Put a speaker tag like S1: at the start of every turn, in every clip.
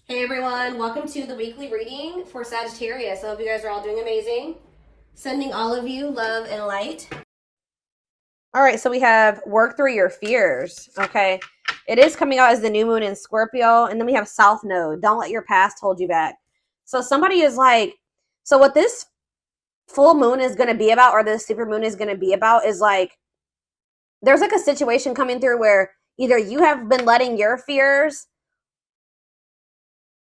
S1: Hey everyone, welcome to the weekly reading for Sagittarius. I hope you guys are all doing amazing. Sending all of you love and light. All right, so we have work through your fears. Okay, it is coming out as the new moon in Scorpio, and then we have South Node. Don't let your past hold you back. So somebody is like, so what this full moon is going to be about, or this super moon is going to be about, is like there's like a situation coming through where either you have been letting your fears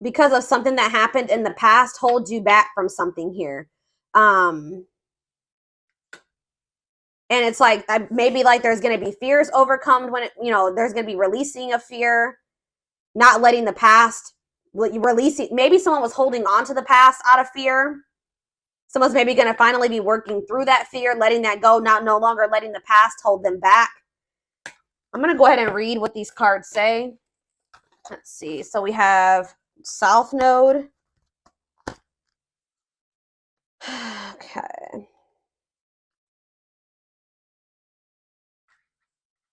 S1: because of something that happened in the past hold you back from something here. And it's like maybe like there's going to be fears overcome when there's going to be releasing of fear, not letting the past releasing. Maybe someone was holding on to the past out of fear. Someone's maybe going to finally be working through that fear, letting that go, not no longer letting the past hold them back. I'm going to go ahead and read what these cards say. Let's see. So we have South Node. Okay.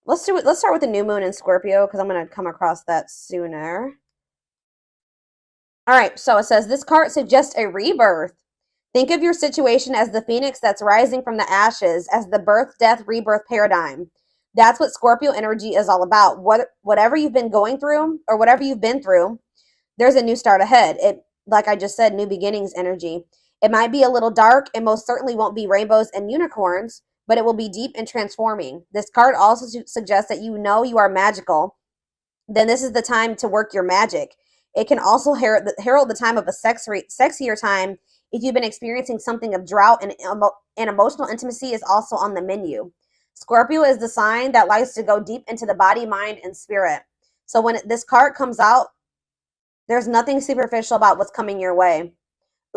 S1: Let's start with the new moon in Scorpio because I'm going to come across that sooner. All right, so it says this card suggests a rebirth. Think of your situation as the phoenix that's rising from the ashes, as the birth, death, rebirth paradigm. That's what Scorpio energy is all about. Whatever you've been going through or whatever you've been through, there's a new start ahead. It, like I just said, new beginnings energy. It might be a little dark and most certainly won't be rainbows and unicorns, but it will be deep and transforming. This card also suggests that you know you are magical. Then this is the time to work your magic. It can also herald the time of a sexier time if you've been experiencing something of drought, and emotional intimacy is also on the menu. Scorpio is the sign that likes to go deep into the body, mind, and spirit. So when this card comes out, there's nothing superficial about what's coming your way.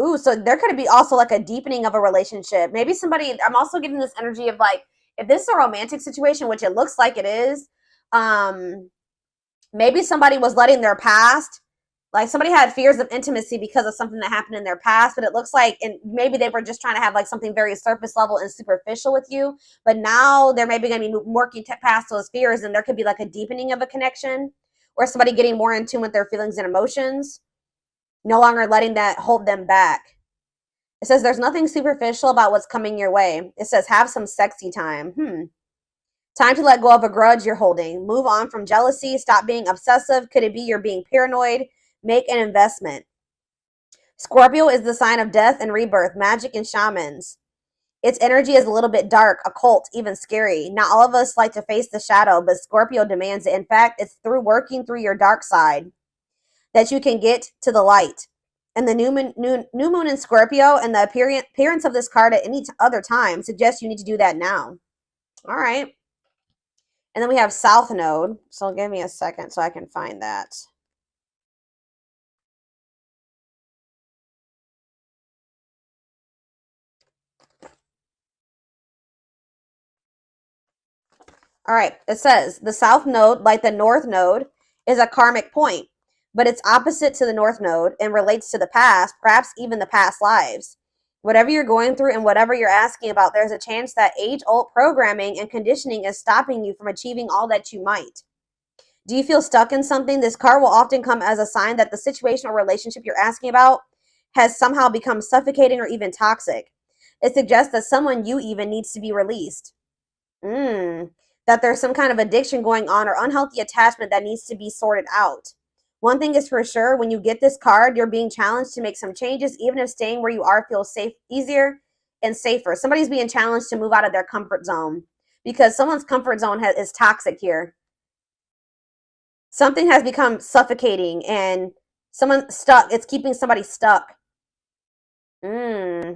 S1: Ooh, so there could be also like a deepening of a relationship. Maybe somebody, I'm also getting this energy of like, if this is a romantic situation, which it looks like it is, maybe somebody was letting their past, like somebody had fears of intimacy because of something that happened in their past, but it looks like, and maybe they were just trying to have like something very surface level and superficial with you, but now they're maybe going to be working past those fears, and there could be like a deepening of a connection or somebody getting more in tune with their feelings and emotions, no longer letting that hold them back. It says there's nothing superficial about what's coming your way. It says have some sexy time. Time to let go of a grudge you're holding. Move on from jealousy. Stop being obsessive. Could it be you're being paranoid? Make an investment. Scorpio is the sign of death and rebirth, magic and shamans. Its energy is a little bit dark, occult, even scary. Not all of us like to face the shadow, but Scorpio demands it. In fact, it's through working through your dark side that you can get to the light. And the new moon in Scorpio and the appearance of this card at any other time suggests you need to do that now. All right. And then we have South Node. So give me a second so I can find that. All right. It says the South Node, like the North Node, is a karmic point, but it's opposite to the North Node and relates to the past, perhaps even the past lives. Whatever you're going through and whatever you're asking about, there's a chance that age-old programming and conditioning is stopping you from achieving all that you might. Do you feel stuck in something? This card will often come as a sign that the situation or relationship you're asking about has somehow become suffocating or even toxic. It suggests that someone you even needs to be released. That there's some kind of addiction going on or unhealthy attachment that needs to be sorted out. One thing is for sure, when you get this card, you're being challenged to make some changes, even if staying where you are feels safe, easier and safer. Somebody's being challenged to move out of their comfort zone because someone's comfort zone is toxic here. Something has become suffocating and someone stuck. It's keeping somebody stuck. Yeah,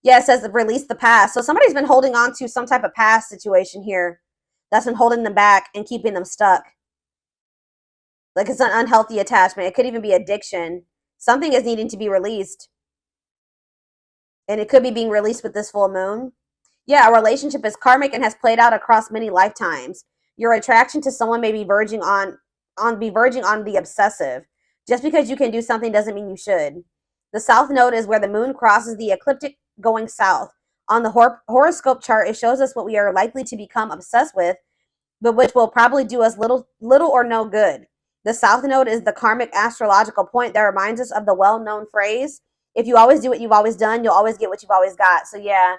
S1: it says release the past. So somebody's been holding on to some type of past situation here that's been holding them back and keeping them stuck. Like it's an unhealthy attachment. It could even be addiction. Something is needing to be released. And it could be being released with this full moon. Yeah, a relationship is karmic and has played out across many lifetimes. Your attraction to someone may be verging on the obsessive. Just because you can do something doesn't mean you should. The South Node is where the moon crosses the ecliptic going south. On the horoscope chart, it shows us what we are likely to become obsessed with, but which will probably do us little or no good. The South Node is the karmic astrological point that reminds us of the well-known phrase, if you always do what you've always done, you'll always get what you've always got. So yeah,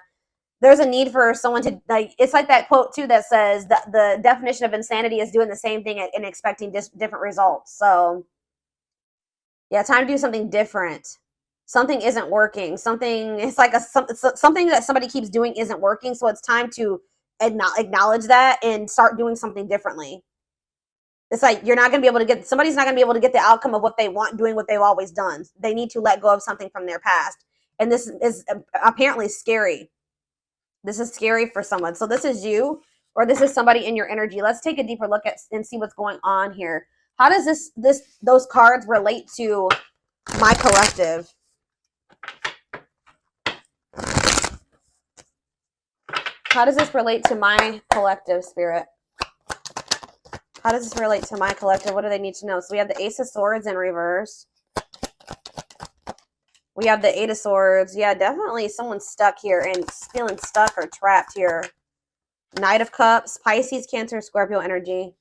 S1: there's a need for someone to, like, it's like that quote too that says that the definition of insanity is doing the same thing and expecting different results. So yeah, time to do something different. Something isn't working. Something, it's like something that somebody keeps doing isn't working. So it's time to acknowledge that and start doing something differently. It's like you're not going to be able to get, somebody's not going to be able to get the outcome of what they want doing what they've always done. They need to let go of something from their past. And this is apparently scary. This is scary for someone. So this is you, or this is somebody in your energy. Let's take a deeper look at and see what's going on here. How does those cards relate to my collective? How does this relate to my collective, Spirit? How does this relate to my collective? What do they need to know? So we have the Ace of Swords in reverse. We have the Eight of Swords. Yeah, definitely someone's stuck here and feeling stuck or trapped here. Knight of Cups, Pisces, Cancer, Scorpio energy.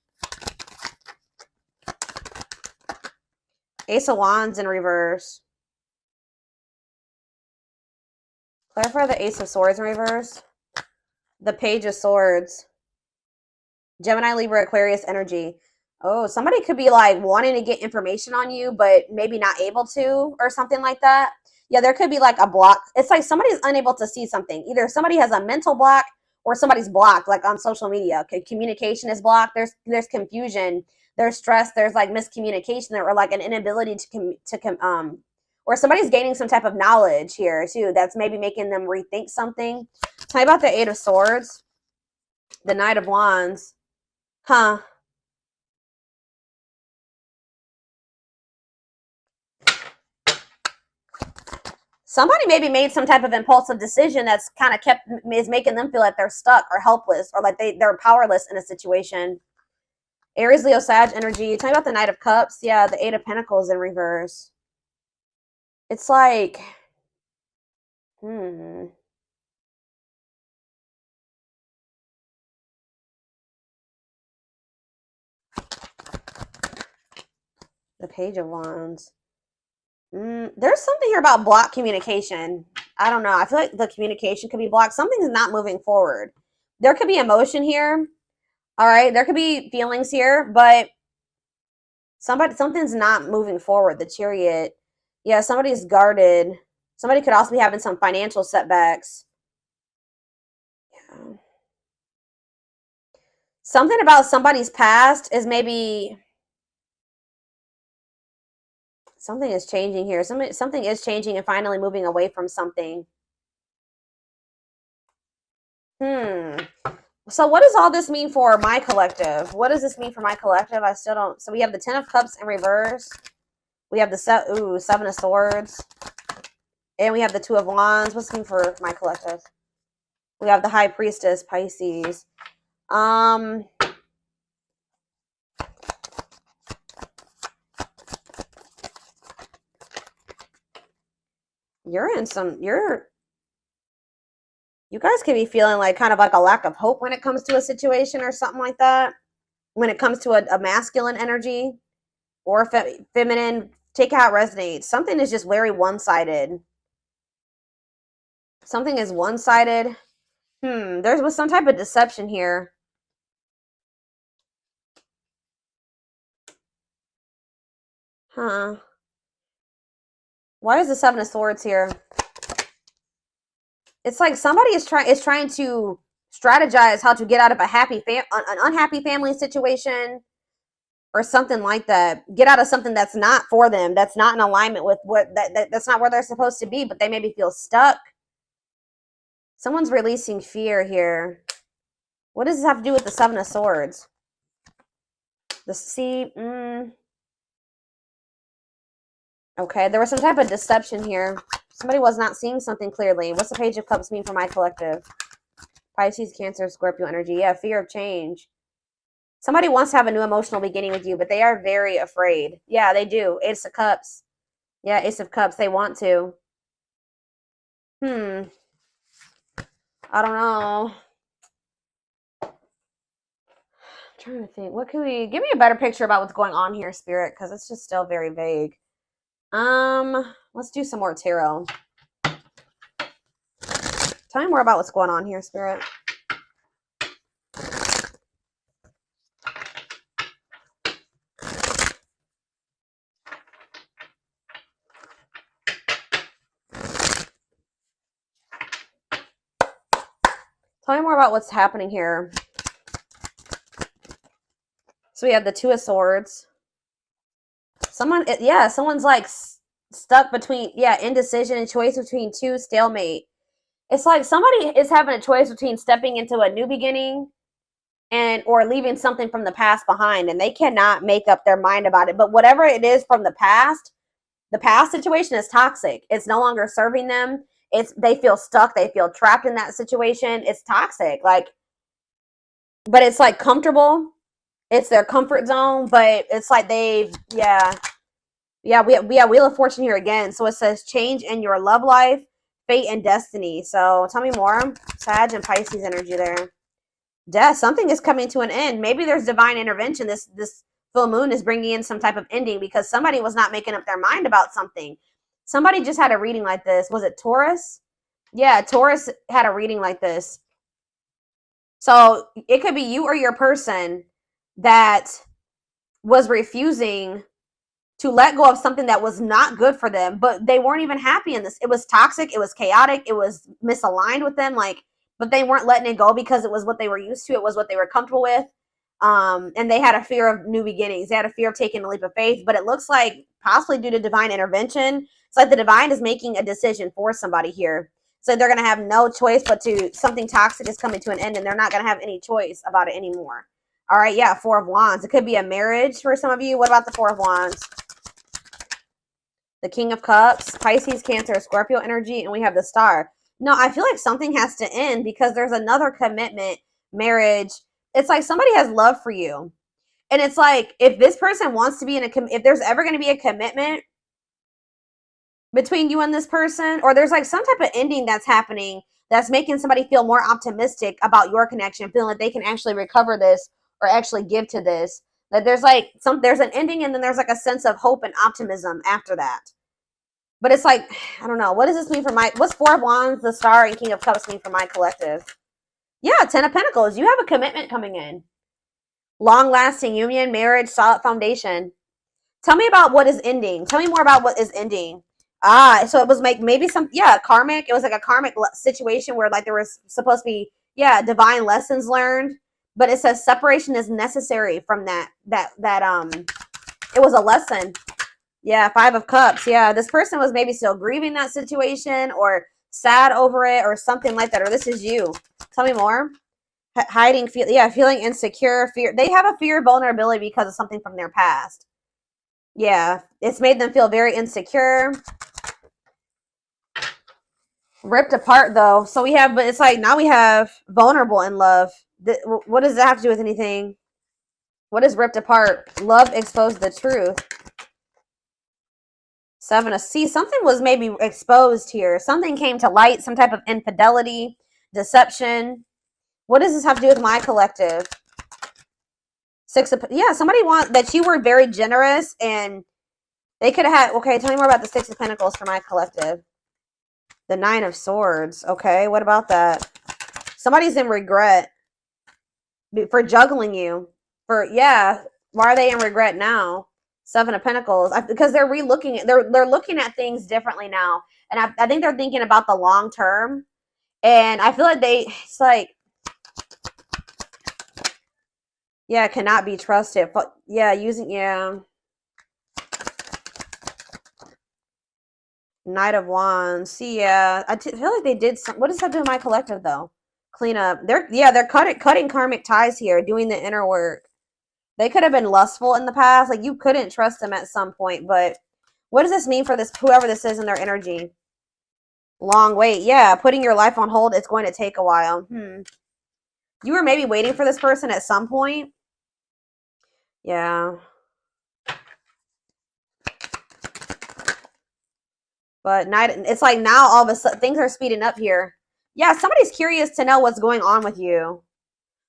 S1: Ace of Wands in reverse. Clarify the Ace of Swords in reverse. The Page of Swords. Gemini, Libra, Aquarius energy. Oh, somebody could be like wanting to get information on you, but maybe not able to, or something like that. Yeah, there could be like a block. It's like somebody's unable to see something. Either somebody has a mental block or somebody's blocked, like on social media. Okay, communication is blocked. There's confusion. There's stress. There's like miscommunication or like an inability or somebody's gaining some type of knowledge here too. That's maybe making them rethink something. Tell me about the Eight of Swords, the Knight of Wands. Huh. Somebody maybe made some type of impulsive decision that's kind of is making them feel like they're stuck or helpless or like they're powerless in a situation. Aries, Leo, Sag energy. Tell me about the Knight of Cups. Yeah, the Eight of Pentacles in reverse. It's like, The Page of Wands. There's something here about blocked communication. I don't know. I feel like the communication could be blocked. Something's not moving forward. There could be emotion here. All right. There could be feelings here, but something's not moving forward. The Chariot. Yeah, somebody's guarded. Somebody could also be having some financial setbacks. Yeah. Something about somebody's past is maybe something is changing here. Something is changing and finally moving away from something. So what does all this mean for my collective? What does this mean for my collective? I still don't. So we have the Ten of Cups in reverse. We have the Seven of Swords. And we have the Two of Wands. What's the mean for my collective? We have the High Priestess, Pisces. You guys could be feeling like kind of like a lack of hope when it comes to a situation or something like that. When it comes to a masculine energy or feminine, take how it resonates. Something is just very one-sided. Something is one-sided. There was some type of deception here. Huh. Why is the Seven of Swords here? It's like somebody is trying to strategize how to get out of an unhappy family situation or something like that. Get out of something that's not for them. That's not in alignment with that's not where they're supposed to be, but they maybe feel stuck. Someone's releasing fear here. What does this have to do with the Seven of Swords? Okay, there was some type of deception here. Somebody was not seeing something clearly. What's the Page of Cups mean for my collective? Pisces, Cancer, Scorpio energy. Yeah, fear of change. Somebody wants to have a new emotional beginning with you, but they are very afraid. Yeah, they do. Ace of Cups. Yeah, Ace of Cups. They want to. I don't know. I'm trying to think. What can we give me a better picture about what's going on here, Spirit? Because it's just still very vague. Let's do some more tarot. Tell me more about what's going on here, Spirit. Tell me more about what's happening here. So we have the Two of Swords. Someone's like stuck between, indecision and choice between two, stalemate. It's like somebody is having a choice between stepping into a new beginning or leaving something from the past behind, and they cannot make up their mind about it. But whatever it is from the past situation is toxic. It's no longer serving them. They feel stuck. They feel trapped in that situation. It's toxic. Like, but it's like comfortable. It's their comfort zone, but it's like we have Wheel of Fortune here again. So it says change in your love life, fate, and destiny. So tell me more. Sag and Pisces energy there. Death. Something is coming to an end. Maybe there's divine intervention. This full moon is bringing in some type of ending because somebody was not making up their mind about something. Somebody just had a reading like this. Was it Taurus? Yeah, Taurus had a reading like this. So it could be you or your person that was refusing to let go of something that was not good for them, but they weren't even happy in this. It was toxic. It was chaotic. It was misaligned with them. But they weren't letting it go because it was what they were used to. It was what they were comfortable with. And they had a fear of new beginnings. They had a fear of taking a leap of faith, but it looks like possibly due to divine intervention. It's like the divine is making a decision for somebody here. So they're going to have no choice but something toxic is coming to an end, and they're not going to have any choice about it anymore. All right, yeah, Four of Wands. It could be a marriage for some of you. What about the Four of Wands? The King of Cups, Pisces, Cancer, Scorpio energy, and we have the Star. No, I feel like something has to end because there's another commitment, marriage. It's like somebody has love for you. And it's like if this person wants to be if there's ever going to be a commitment between you and this person, or there's like some type of ending that's happening that's making somebody feel more optimistic about your connection, feeling like they can actually recover this or actually give to this. That there's an ending, and then there's like a sense of hope and optimism after that. But it's like, I don't know. What does this mean for what's Four of Wands, the Star, and King of Cups mean for my collective? Yeah, Ten of Pentacles. You have a commitment coming in. Long-lasting union, marriage, solid foundation. Tell me about what is ending. Tell me more about what is ending. So it was maybe karmic. It was like a karmic situation where like there was supposed to be, divine lessons learned. But it says separation is necessary from that it was a lesson. Yeah, Five of Cups. Yeah, this person was maybe still grieving that situation or sad over it or something like that. Or this is you. Tell me more. Hiding, feeling insecure, fear. They have a fear of vulnerability because of something from their past. Yeah, it's made them feel very insecure. Ripped apart, though. So but it's like now we have vulnerable in love. What does that have to do with anything? What is ripped apart? Love exposed the truth. Seven of Cups. Something was maybe exposed here. Something came to light. Some type of infidelity, deception. What does this have to do with my collective? Somebody that you were very generous and they could have had. Okay, tell me more about the Six of Pentacles for my collective. The Nine of Swords. Okay, what about that? Somebody's in regret for juggling you. Why are they in regret now? Seven of Pentacles, because they're they're looking at things differently now, and I think they're thinking about the long term, and I feel like it's like, cannot be trusted. Knight of Wands. I feel like they did some. What does that do with my collective though? Clean up. They're cutting karmic ties here, doing the inner work. They could have been lustful in the past. Like you couldn't trust them at some point. But what does this mean for whoever this is in their energy? Long wait. Yeah, putting your life on hold. It's going to take a while. You were maybe waiting for this person at some point. Yeah. But it's like now all of a sudden things are speeding up here. Yeah, somebody's curious to know what's going on with you.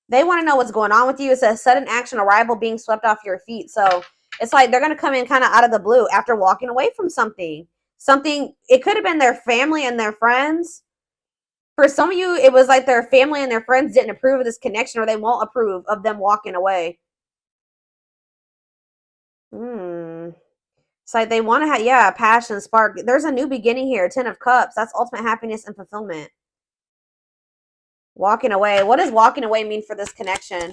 S1: They want to know what's going on with you. It says sudden action, arrival, being swept off your feet. So it's like they're going to come in kind of out of the blue after walking away from something. Something, it could have been their family and their friends. For some of you, it was like their family and their friends didn't approve of this connection, or they won't approve of them walking away. It's like they want to have, yeah, passion, spark. There's a new beginning here. 10 of Cups. That's ultimate happiness and fulfillment. Walking away. What does walking away mean for this connection?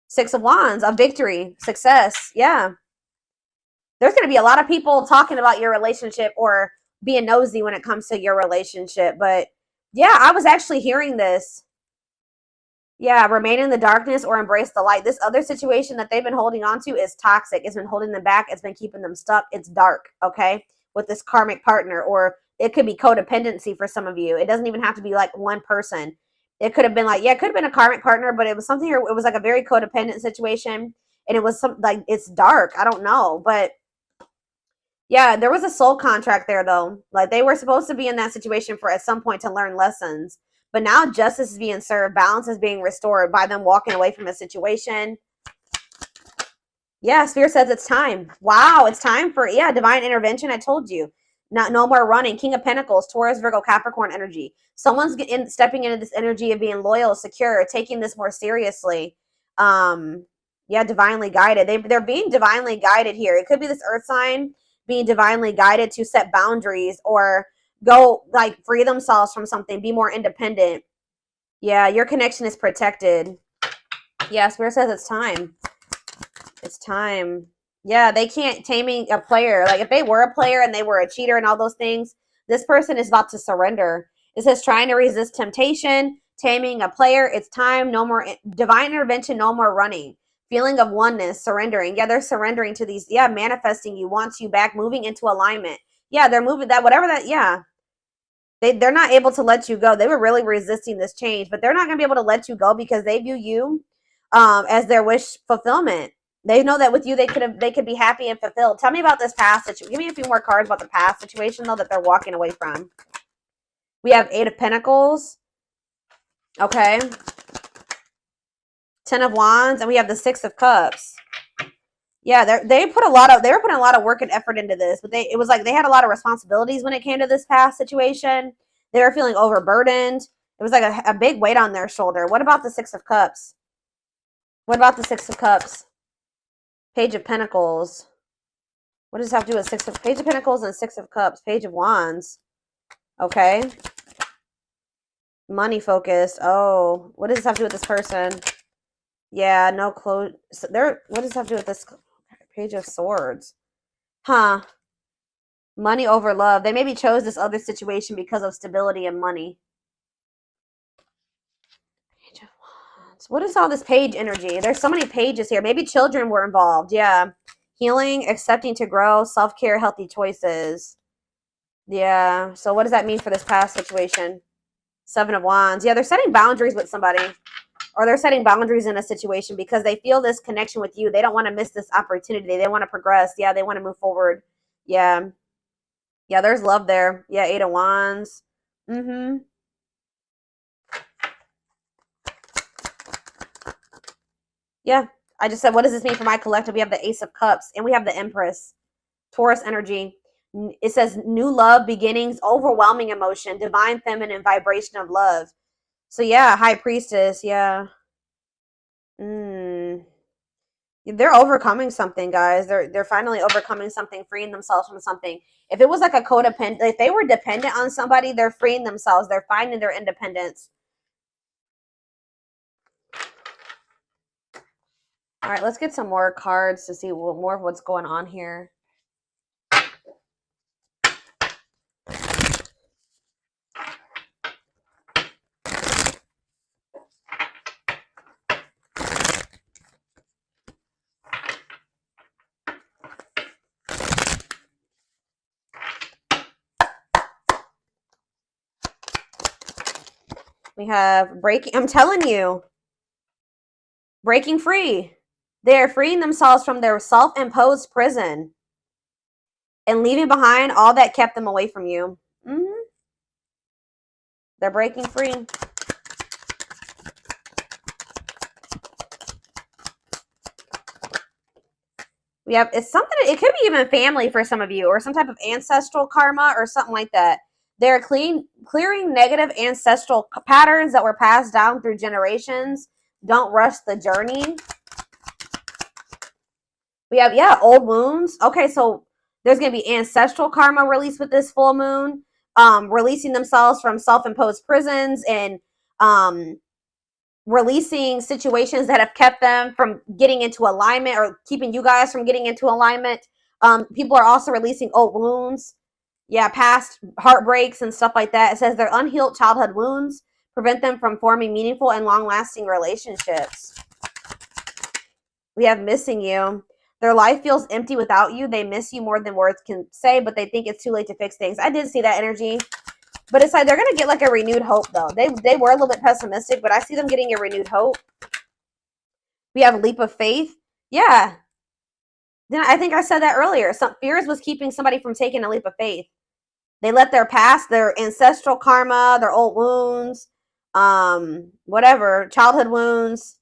S1: 6 of Wands, a victory, success. Yeah. There's going to be a lot of people talking about your relationship or being nosy when it comes to your relationship. But yeah, I was actually hearing this. Yeah, remain in the darkness or embrace the light. This other situation that they've been holding on to is toxic. It's been holding them back. It's been keeping them stuck. It's dark, okay, with this karmic partner. Or it could be codependency for some of you. It doesn't even have to be like one person. It could have been like, yeah, it could have been a karmic partner, but it was something here. It was like a very codependent situation. And it was some like, it's dark. I don't know. But yeah, there was a soul contract there though. Like they were supposed to be in that situation for at some point to learn lessons. But now justice is being served. Balance is being restored by them walking away from a situation. Yeah, Spirit says it's time. Wow, it's time for, yeah, divine intervention. I told you. No more running. King of Pentacles, Taurus, Virgo, Capricorn energy. Someone's stepping into this energy of being loyal, secure, taking this more seriously. Yeah, divinely guided. They're being divinely guided here. It could be this earth sign being divinely guided to set boundaries or go like free themselves from something, be more independent. Yeah, your connection is protected. Yeah, Spirit says it's time. It's time. Yeah, they can't taming a player. Like if they were a player and they were a cheater and all those things, this person is about to surrender. It says trying to resist temptation, taming a player. It's time. No more divine intervention. No more running. Feeling of oneness, surrendering. Yeah, they're surrendering to these. Yeah, manifesting you, wants you back, moving into alignment. Yeah, they're moving that, whatever that, yeah. They're not able to let you go. They were really resisting this change, but they're not going to be able to let you go because they view you as their wish fulfillment. They know that with you, they could be happy and fulfilled. Tell me about this past situation. Give me a few more cards about the past situation, though, that they're walking away from. We have 8 of Pentacles. Okay. 10 of Wands, and we have the 6 of Cups. Yeah, they were putting a lot of work and effort into this, but it was like they had a lot of responsibilities when it came to this past situation. They were feeling overburdened. It was like a big weight on their shoulder. What about the 6 of Cups? What about the 6 of Cups? Page of Pentacles. What does this have to do with Page of Pentacles and 6 of Cups? Page of Wands. Okay. Money focused. Oh, what does this have to do with this person? Yeah, no clothes. So what does this have to do with this? Page of Swords. Huh. Money over love. They maybe chose this other situation because of stability and money. Page of Wands. What is all this page energy? There's so many pages here. Maybe children were involved. Yeah. Healing, accepting to grow, self-care, healthy choices. Yeah. So what does that mean for this past situation? 7 of Wands. Yeah, they're setting boundaries with somebody. Or they're setting boundaries in a situation because they feel this connection with you. They don't want to miss this opportunity. They want to progress. Yeah, they want to move forward. Yeah. Yeah, there's love there. Yeah, 8 of Wands. Mm-hmm. Yeah, I just said, what does this mean for my collective? We have the Ace of Cups and we have the Empress. Taurus energy. It says new love, beginnings, overwhelming emotion, divine feminine vibration of love. So yeah, High Priestess, yeah. They're overcoming something, guys. They're finally overcoming something, freeing themselves from something. If it was like a codependent, if they were dependent on somebody, they're freeing themselves. They're finding their independence. All right, let's get some more cards to see more of what's going on here. We have breaking. I'm telling you, breaking free. They are freeing themselves from their self-imposed prison and leaving behind all that kept them away from you. They're breaking free. We have, it's something, it could be even family for some of you, or some type of ancestral karma or something like that. They're clearing negative ancestral patterns that were passed down through generations. Don't rush the journey. We have, yeah, old wounds. Okay, so there's going to be ancestral karma released with this full moon, releasing themselves from self-imposed prisons, and releasing situations that have kept them from getting into alignment, or keeping you guys from getting into alignment. People are also releasing old wounds. Yeah, past heartbreaks and stuff like that. It says their unhealed childhood wounds prevent them from forming meaningful and long-lasting relationships. We have missing you. Their life feels empty without you. They miss you more than words can say, but they think it's too late to fix things. I did see that energy. But it's like they're going to get like a renewed hope, though. They were a little bit pessimistic, but I see them getting a renewed hope. We have a leap of faith. Yeah. Then I think I said that earlier. Some fears was keeping somebody from taking a leap of faith. They let their past, their ancestral karma, their old wounds, whatever, childhood wounds,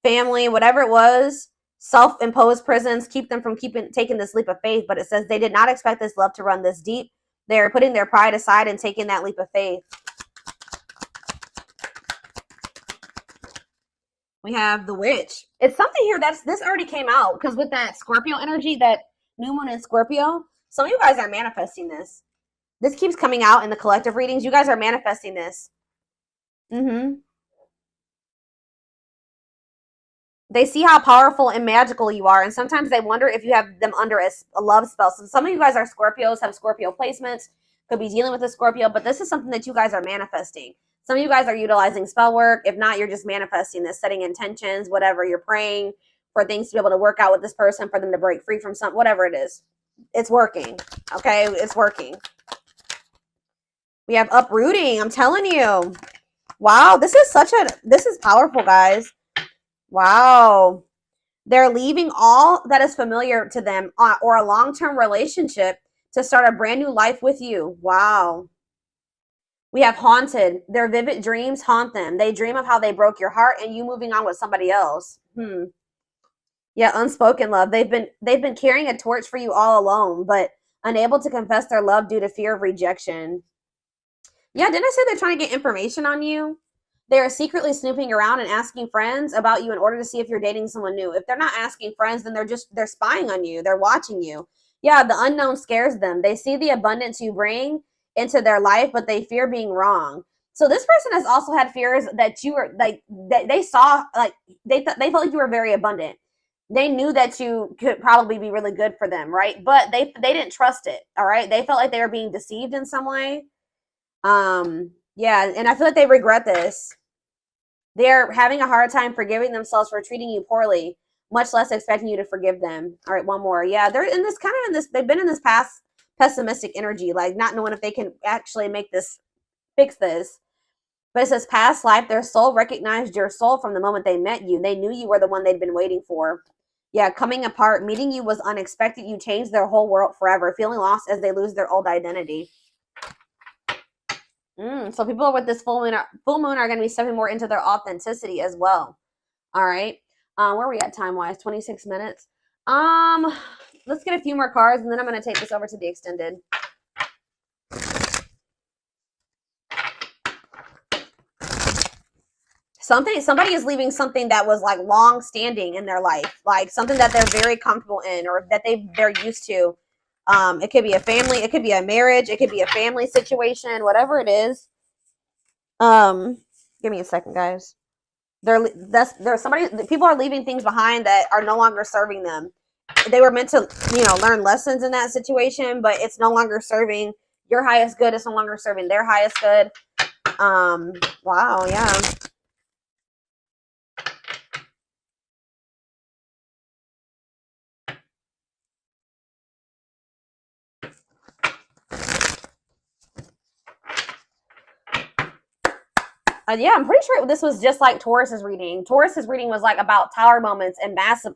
S1: family, whatever it was, self-imposed prisons, keep them from taking this leap of faith. But it says they did not expect this love to run this deep. They're putting their pride aside and taking that leap of faith. We have the witch. It's something here this already came out, because with that Scorpio energy, that new moon in Scorpio, some of you guys are manifesting this. This keeps coming out in the collective readings. You guys are manifesting this. They see how powerful and magical you are, and sometimes they wonder if you have them under a love spell. So some of you guys are Scorpios, have Scorpio placements, could be dealing with a Scorpio, but this is something that you guys are manifesting. Some of you guys are utilizing spell work. If not, you're just manifesting this, setting intentions, whatever. You're praying for things to be able to work out with this person, for them to break free from something, whatever it is. It's working, okay? It's working. We have uprooting. I'm telling you. Wow, this is powerful, guys. Wow. They're leaving all that is familiar to them, or a long-term relationship, to start a brand new life with you. Wow. We have haunted. Their vivid dreams haunt them. They dream of how they broke your heart and you moving on with somebody else. Yeah, unspoken love. They've been carrying a torch for you all alone, but unable to confess their love due to fear of rejection. Yeah, didn't I say they're trying to get information on you? They are secretly snooping around and asking friends about you in order to see if you're dating someone new. If they're not asking friends, then they're spying on you. They're watching you. Yeah, the unknown scares them. They see the abundance you bring into their life, but they fear being wrong. So this person has also had fears that you were like, they saw, like they felt like you were very abundant. They knew that you could probably be really good for them, right? But they didn't trust it. All right, they felt like they were being deceived in some way. Yeah, and I feel like they regret this. They're having a hard time forgiving themselves for treating you poorly, much less expecting you to forgive them. All right, one more. Yeah, they're in this kind of in this, they've been in this past pessimistic energy, like not knowing if they can actually fix this. But it says past life, their soul recognized your soul from the moment they met you. They knew you were the one they'd been waiting for. Yeah, coming apart, meeting you was unexpected. You changed their whole world forever, feeling lost as they lose their old identity. So people with this full moon are going to be stepping more into their authenticity as well. All right. Where are we at time-wise? 26 minutes. Let's get a few more cards, and then I'm going to take this over to the extended. Somebody is leaving something that was like long-standing in their life, like something that they're very comfortable in, or that they're used to. It could be a family, it could be a marriage, it could be a family situation, whatever it is. Give me a second, guys. People are leaving things behind that are no longer serving them. They were meant to, learn lessons in that situation, but it's no longer serving your highest good. It's no longer serving their highest good. Wow, yeah. Yeah, I'm pretty sure this was just like Taurus's reading. Taurus's reading was like about tower moments and massive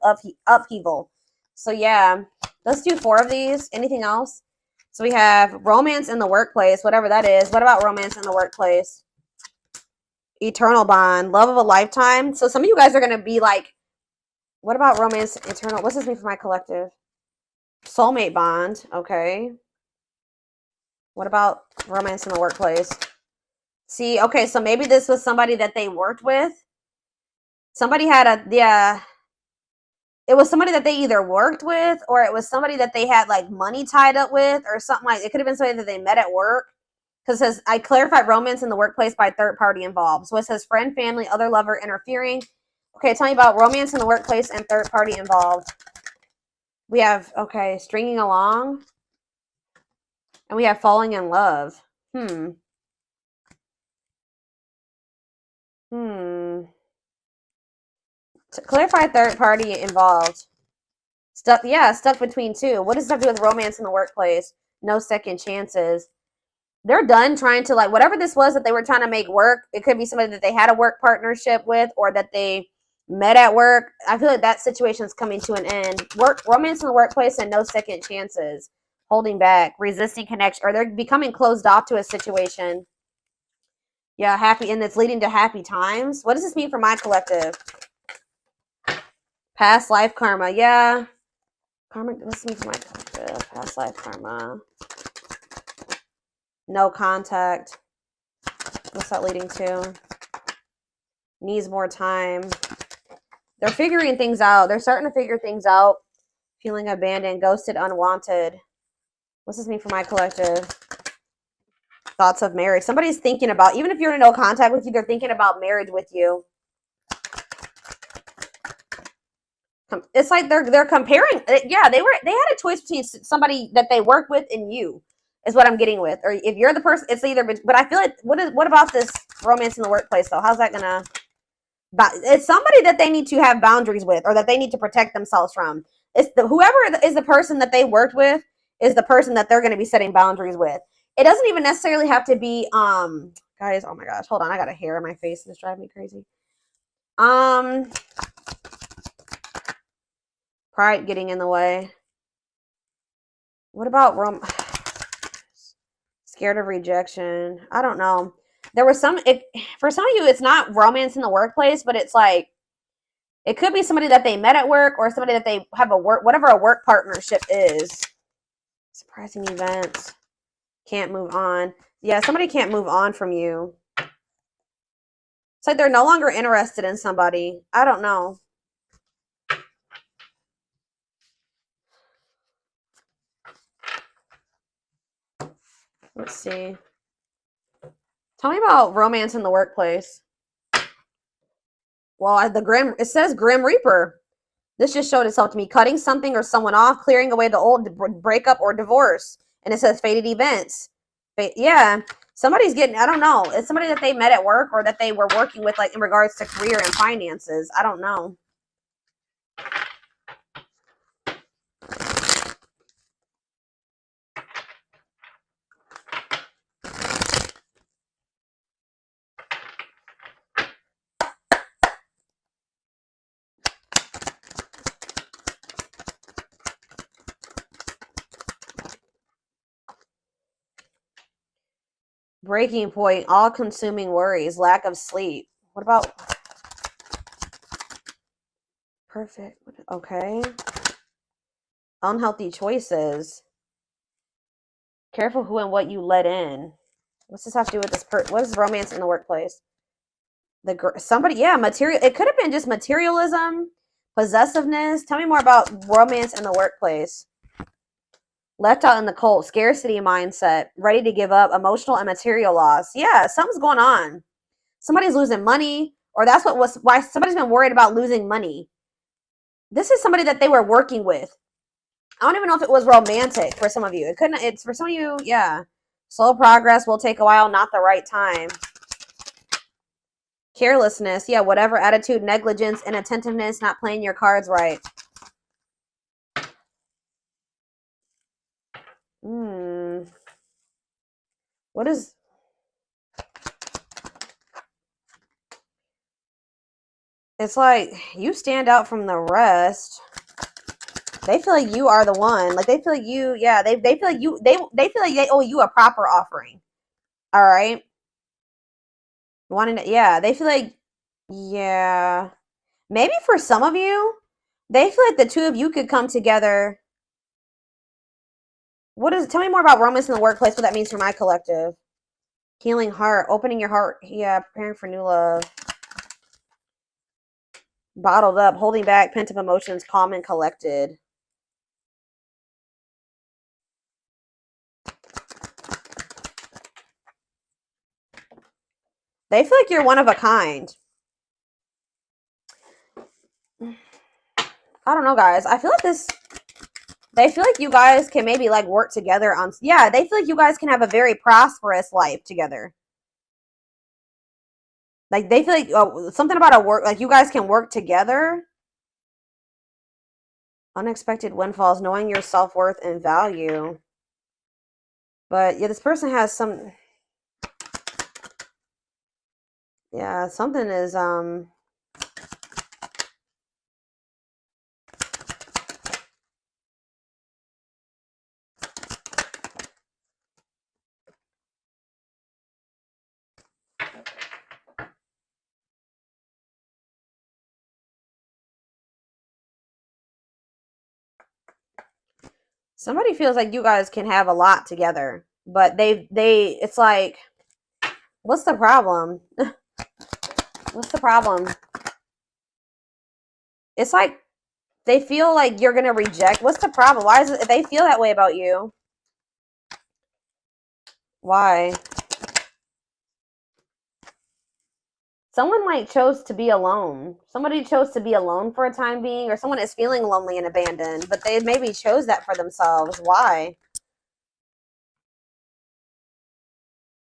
S1: upheaval. So yeah, let's do 4 of these. Anything else? So we have romance in the workplace, whatever that is. What about romance in the workplace? Eternal bond, love of a lifetime. So some of you guys are going to be like, what about romance eternal? What's this mean for my collective? Soulmate bond. Okay. What about romance in the workplace? See, okay, so maybe this was somebody that they worked with. Somebody had a, yeah, it was somebody that they either worked with or it was somebody that they had like money tied up with or something like, it could have been somebody that they met at work. Because it says, I clarified romance in the workplace by third party involved. So it says friend, family, other lover interfering. Okay, tell me about romance in the workplace and third party involved. We have, okay, stringing along. And we have falling in love. To clarify third party involved. Stuck between two. What does that have to do with romance in the workplace? No second chances. They're done trying to, like, whatever this was that they were trying to make work. It could be somebody that they had a work partnership with or that they met at work. I feel like that situation is coming to an end. Romance in the workplace and no second chances. Holding back, resisting connection, or they're becoming closed off to a situation. Yeah, happy, and it's leading to happy times. What does this mean for my collective? Past life karma. Yeah. Karma, what's this mean for my collective? Past life karma. No contact. What's that leading to? Needs more time. They're figuring things out. They're starting to figure things out. Feeling abandoned, ghosted, unwanted. What's this mean for my collective? Thoughts of marriage. Somebody's thinking about, even if you're in no contact with you, they're thinking about marriage with you. It's like they're comparing. Yeah, they had a choice between somebody that they work with and you, is what I'm getting with. Or if you're the person, it's either. But I feel like what about this romance in the workplace though? How's that gonna? It's somebody that they need to have boundaries with, or that they need to protect themselves from. It's whoever is the person that they worked with is the person that they're going to be setting boundaries with. It doesn't even necessarily have to be guys. Oh my gosh, hold on, I got a hair in my face. It's driving me crazy. Pride getting in the way. What about scared of rejection? I don't know. There was for some of you, it's not romance in the workplace, but it's like it could be somebody that they met at work or somebody that they have whatever a work partnership is. Surprising events. Can't move on. Yeah, somebody can't move on from you. It's like they're no longer interested in somebody. I don't know. Let's see. Tell me about romance in the workplace. Well, it says Grim Reaper. This just showed itself to me. Cutting something or someone off, clearing away the old, breakup or divorce. And it says fated events. Yeah. Somebody's getting, I don't know. It's somebody that they met at work or that they were working with, like in regards to career and finances. I don't know. Breaking point, all-consuming worries, lack of sleep. What about perfect? Okay. Unhealthy choices. Careful who and what you let in. What's this have to do with this? What is romance in the workplace? Somebody, yeah, material. It could have been just materialism, possessiveness. Tell me more about romance in the workplace. Left out in the cold, scarcity mindset, ready to give up, emotional and material loss. Yeah, something's going on. Somebody's losing money, or that's why somebody's been worried about losing money. This is somebody that they were working with. I don't even know if it was romantic for some of you. It's for some of you, yeah. Slow progress will take a while, not the right time. Carelessness, yeah, whatever attitude, negligence, inattentiveness, not playing your cards right. What is... It's like you stand out from the rest. They feel like you are the one. Like they feel like you, yeah, they feel like you, they feel like they owe you a proper offering. All right. Wanting to, yeah, they feel like, yeah. Maybe for some of you, they feel like the two of you could come together. Tell me more about romance in the workplace, what that means for my collective. Healing heart, opening your heart. Yeah, preparing for new love. Bottled up, holding back, pent up emotions, calm and collected. They feel like you're one of a kind. I don't know, guys. I feel like they feel like you guys can maybe like work together on, yeah, they feel like you guys can have a very prosperous life together. Like they feel like something about a work, like you guys can work together. Unexpected windfalls, knowing your self-worth and value. But yeah, this person has some, yeah, something is somebody feels like you guys can have a lot together, but it's like, what's the problem? What's the problem? It's like they feel like you're gonna reject. What's the problem? Why is it they feel that way about you? Why? Someone like chose to be alone. Somebody chose to be alone for a time being, or someone is feeling lonely and abandoned, but they maybe chose that for themselves. Why?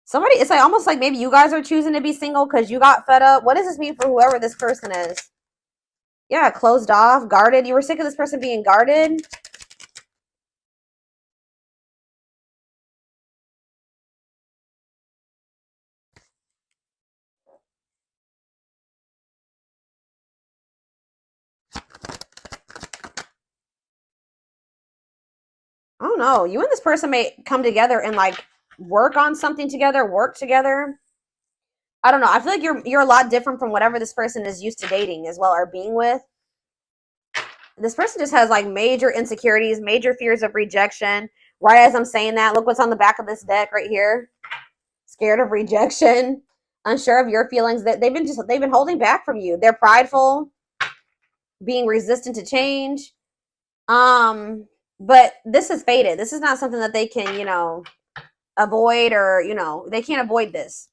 S1: Somebody, it's like almost like maybe you guys are choosing to be single because you got fed up. What does this mean for whoever this person is? Yeah, closed off, guarded. You were sick of this person being guarded. I don't know. You and this person may come together and like work on something together, work together. I don't know. I feel like you're a lot different from whatever this person is used to dating as well or being with. This person just has like major insecurities, major fears of rejection. Right as I'm saying that, look what's on the back of this deck right here. Scared of rejection, unsure of your feelings, that they've been holding back from you. They're prideful, being resistant to change. But this is fated. This is not something that they can, avoid, or, they can't avoid this.